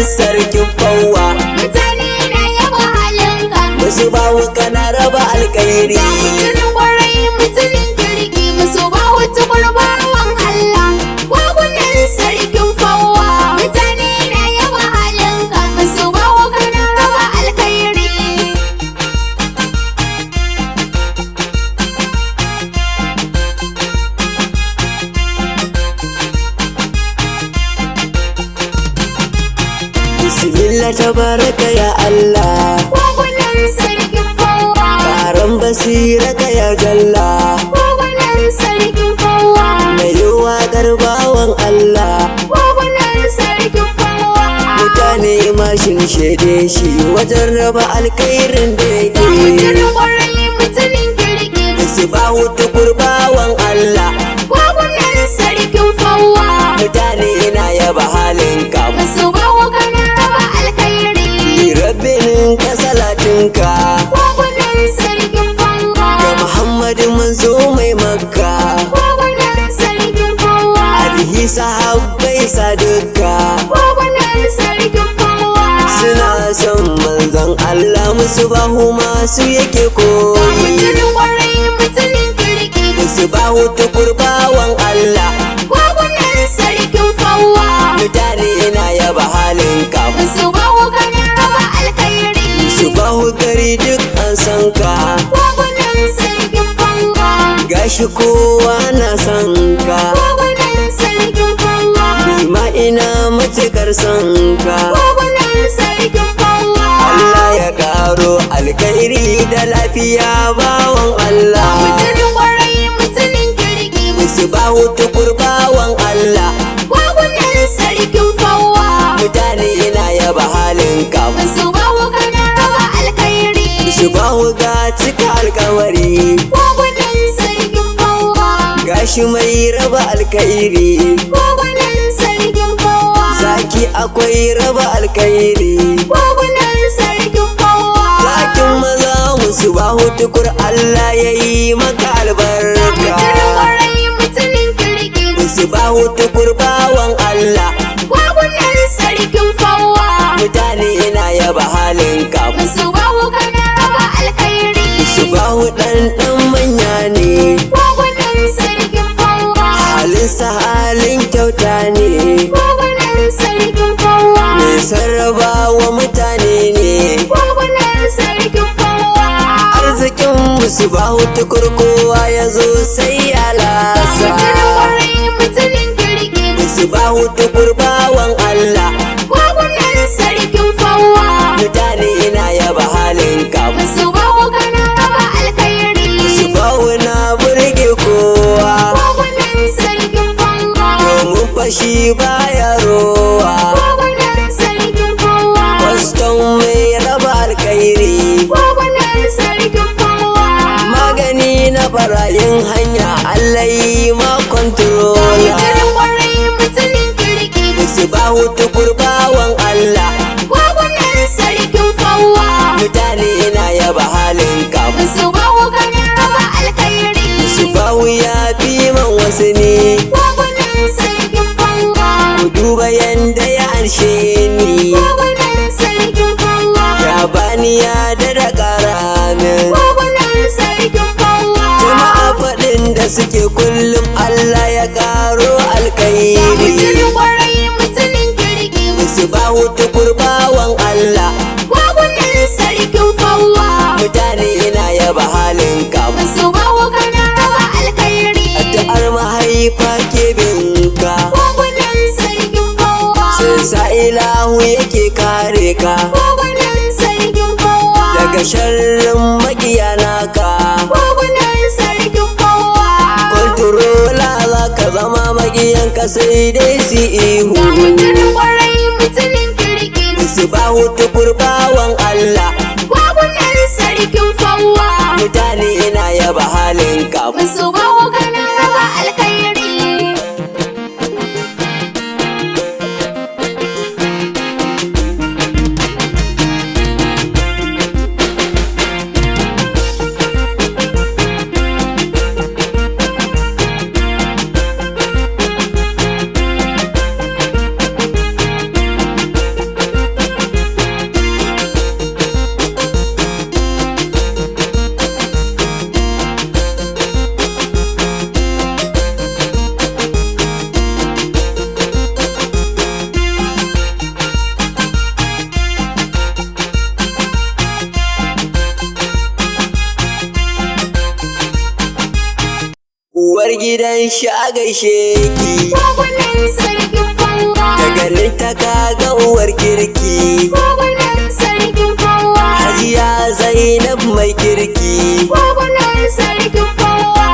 sarkin fawa. Mutane na yaba halinka. Musu bawu kana raba alkairi. Ga mutumin kwarai mutumin kirki. Musu bawu tukur bawan Allah. Wagunan sarkin fawa. Mutane na yaba halinka. Musu bawu kana raba alkairi. Bismillah tabaraka ya Allah. Wagunan sarkin fawa. Karan basira ka ya jalla. Wagunan sarkin fawa. Mai yiwa garbawan Allah. Wagunan sarkin fawa. Mutane mashin shede shi wajen raba alkairin da Ga mutumin yake. kwarai mutumin kirki. Musu bawu tukurbawan Allah. Wagunan sarkin fawa. Mutane na yaba halinka. Musu bawu kana raba alkhairi. Rabbinin ka salatinka. Wagunan sarkin fawa. Ga Muhammadu manzo mai makka. Wagunan sarkin fawa. Alihi sahabbai saduka. Wagunan sarkin fawa. Suna son manzon Allah musu bahu masu yake Ga koyi. mutumin kwarai mutumin kirki. Musu bahu tukurbawan Allah. Wagunan sarkin fawa. Mutane na yaba halinka. Musu bawu kana raba alkhairi. Su bahu gari duk an san ka. Wagunan sarkin fawa. Gashi kowa na san ka. Wagunan sarkin fawa. Nima ina matukar san ka. Wagunan sarkin fawa. Allah ya karo alkhairi da lafiya bawan Allah. Mutumin kwarai mutumin kirki. Musu bahu tukurbawan Allah. Wagunan sarkin fawa. Mutane na yaba halinka. Musu bawu kana raba alkhairi. Su bahu ga cika alkawari. Wagunan sarkin fawa. Gashi mai raba alkhairi. Wagunan sarkin fawa. Zaki akwai raba alkhairi. Wagunan sarkin fawa. Zakin maza musu bahu tukur Allah ya yi maka Ga mutumin albarka. kwarai mutumin kirki. Musu bahu tukur bawan Allah. Wagunan sarkin fawa. Mutane na yaba halinka. Musu bawu kana raba alkhairi. Su bahu ɗan manya ne. Wagunan sarkin fawa. Halinsa halin kyauta ne. Wagunan sarkin fawa. Mai sarraba wa mutane ne. Wagunan sarkin fawa. Arzikin musu bahu tukur kowa ya zo sai ya Ga lasa. mutumin kwarai mutumin kirki. Musu bahu tukur bawan Allah. Wagunan sarkin fawa. Mutane na yaba halinka. Musu bawu kana raba alkhairi. Su bahu na burge kowa. Wagunan sarkin fawa. Domin fashi baya rowa. Wagunan sarkin fawa. Kwaston mai raba alkhairi. Wagunan sarkin fawa. Magani na barayin hanya Allah yi ma Ga kontrola. mutumin kwarai mutumin kirki. Musu bahu tukurbawan Allah. Wagunan sarkin fawa. Mutane na yaba halinka. Musu bawu kana raba alkhairi. Su bahu ya fi man wasu ne. Wagunan sarkin fawa. Ku duba yanda ya anshe ni. Wagunan sarkin fawa. Ya bani ya da ƙara min. Wagunan sarkin fawa. Jama'a faɗin da suke kullum Allah ya ƙaro Ga alkairi. mutumin kwarai mutumin kirki. Musu bahu tukurbawan Allah. Wagunan sarkin fawa. Mutane na yaba halinka. Musu bawu kana raba alkhairi. Addu'ar mahaifa ke binka. Wagunan sarkin fawa. Sun sa ilahu yake kare ka. Wagunan sarkin fawa. Daga sharrin makiya naka. Wagunan sarkin fawa. Kontrola za ka zama makiyanka sai dai su ihu. Ga mutumin kwarai mutumin kirki. Musu bahu tukurbawan Allah. Wagunan sarkin fawa. Mutane na yaba halinka. Musu bawu kana raba alkhairi. gidan shi a gaishe ki, Gwagwanin sarkin fawa. da ganin ta kaga uwar kirki, Gwagwanin sarkin fawa. Hajiya Zainab mai kirki. Gwagwanin sarkin fawa.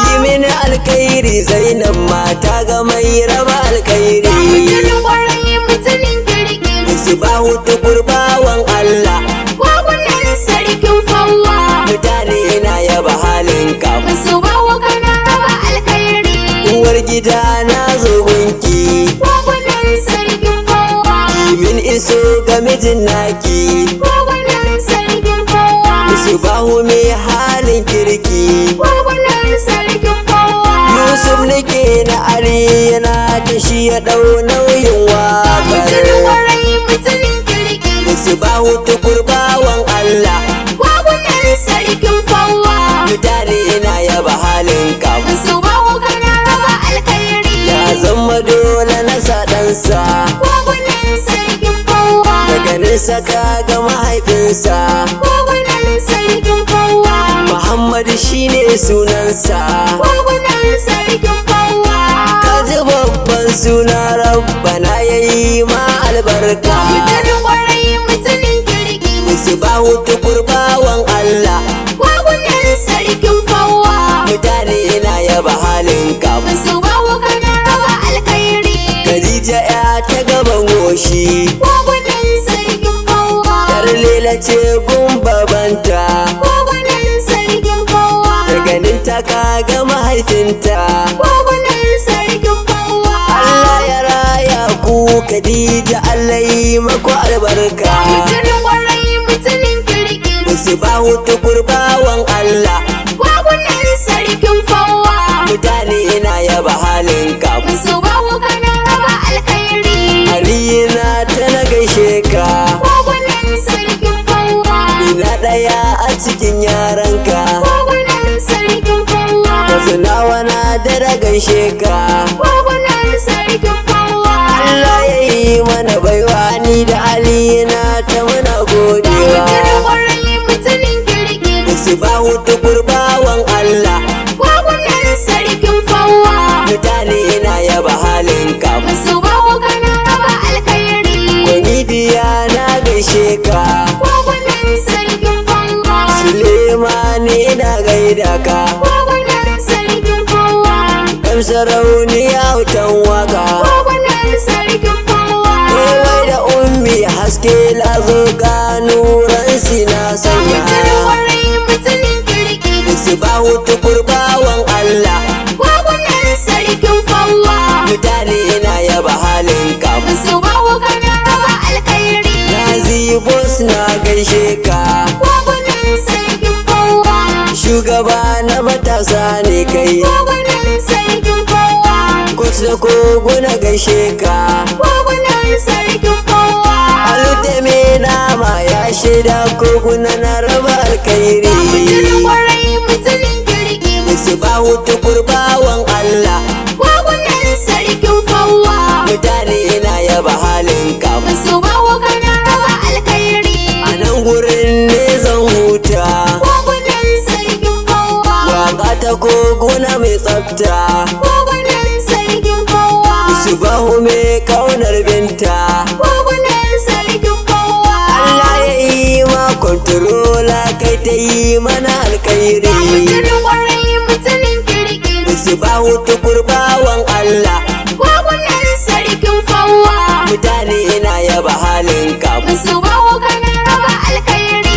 Yi mini alkhairi Zainab mata ga mai raba alkhairi. Mutumin kwarai mutumin kirki. Misbahu tukurbawan Allah, Gwagwanin sarkin fawa. mutane na yaba halinka. Musu bawa kana raba alkhairi. Uwar gida na zo gunki, Gwagwanin sarkin fawa. min iso ga mijin naki. Gwagwanin sarkin fawa. Misbahu mai halin kirki. Gwagwanin sarkin fawa. Yusuf nake na Ali yana ta shi ya ɗau nauyin Mutumin waƙar. kwarai mutumin kirki. Misbahu tukurbawan Allah, Gwagwanin sarkin fawa. mutane na yaba halinka. Musu bawa kana raba alkhairi. Ya zama dole na sa ɗansa, Gwagwanin sarkin fawa. da ganinsa ka ga mahaifinsa. Gwagwanin sarkin fawa. Muhammadu shine sunansa, Gwagwanin sarkin fawa. ka ji babban suna rabbana ya yi ma albarka. Mutumin kwarai mutumin kirki. Misbahu tukurbawan Allah, Gwagwanin sarkin fawa. mutane na yaba halinka. Musu bawa kana raba alkhairi. Khadija ya ta gaban goshi, Gwagwanin sarkin fawa. yar lela ce gun babanta, Gwagwanin sarkin fawa. da ganin ta ka ga mahaifinta. Gwagwanin sarkin fawa. Allah ya raya ku Khadija, Allah yi maku albarka. Mutumin kwarai mutumin kirki. Misbahu tukurbawan Allah, Gwagwanin sarkin fawa. mutane na yaba halinka. Musu bawa kana raba alkhairi. Alina ta na gaishe ka, Gwagwanin sarkin fawa. ina ɗaya a cikin yaranka. Gwagwanin sarkin fawa. Da sunawa na da gaishe ka. Gwagwanin sarkin fawa. Allah ya yi mana baiwa ni da Alina ta muna godewa. Mutumin kwarai mutumin kirki. Misbahu tukurbawan Allah, Gwagwanin sarkin fawa. mutane na yaba halinka. Musu bawa kana raba alkhairi. Kwamidiya na gaishe ka, Gwagwanin sarkin fawa. Sulemani na gaida ka. Gwagwanin sarkin fawa. Ɗan sarauniya wutan waka, Gwagwanin sarkin fawa. Kewai da ummi haske lazo ga nuran sina sanya. Mutumin kwarai mutumin kirki. Misbahu tukurbawan Allah, Gwagwanin sarkin fawa. mutane na yaba halinka. Musu bawa kana raba alkhairi. Nazi boss na gaishe ka, Gwagwanin sarkin fawa. shugaba na matasa ne kai. Gwagwanin sarkin fawa. Coach da kogo na gaishe ka, Gwagwanin sarkin fawa. aluteme nama ya shaida koguna na raba alkhairi. Mutumin kwarai mutumin kirki. Misbahu tukurbawan Allah, Gwagwanin sarkin fawa. mutane na yaba halinka. Musu bawa kana raba alkhairi. A nan gurin ne zan huta, Gwagwanin sarkin fawa. waka ta koguna mai tsafta. Gwagwanin sarkin fawa. Misbahu mai kaunar binta, Gwagwanin sarkin fawa. Allah ya yi ma kontrola kai ta yi mana alkhairi. Mutumin kwarai mutumin kirki. Misbahu tukurbawan Allah, Gwagwanin sarkin fawa. mutane na yaba halinka. Musu bawa kana raba alkhairi.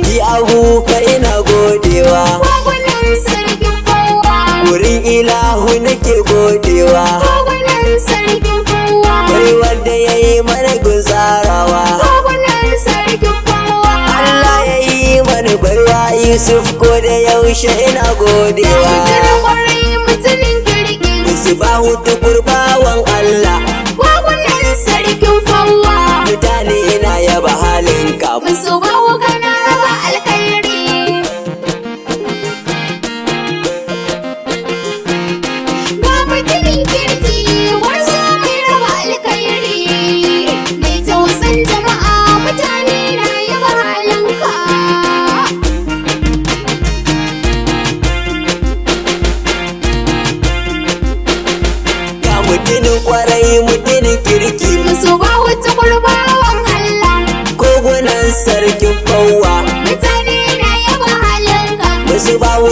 Ki abu ka ina godewa, Gwagwanin sarkin fawa. wurin ilahu nake godewa. Gwagwanin sarkin fawa. Bai wanda ya yi mana gunzarawa, Gwagwanin sarkin fawa. Allah ya yi mana baiwa. Yusuf ko da yaushe ina godewa. Mutumin kwarai mutumin kirki. Misbahu tukurbawan Allah, Gwagwanin sarkin fawa. mutane na yaba halinka. Musu bawa kana raba alkhairi. Ga mutumin kirki wasu mai raba alkhairi. Mai tausan jama'a mutane na yaba halinka. sarkin kowa mutane na yaba halinka musu bawu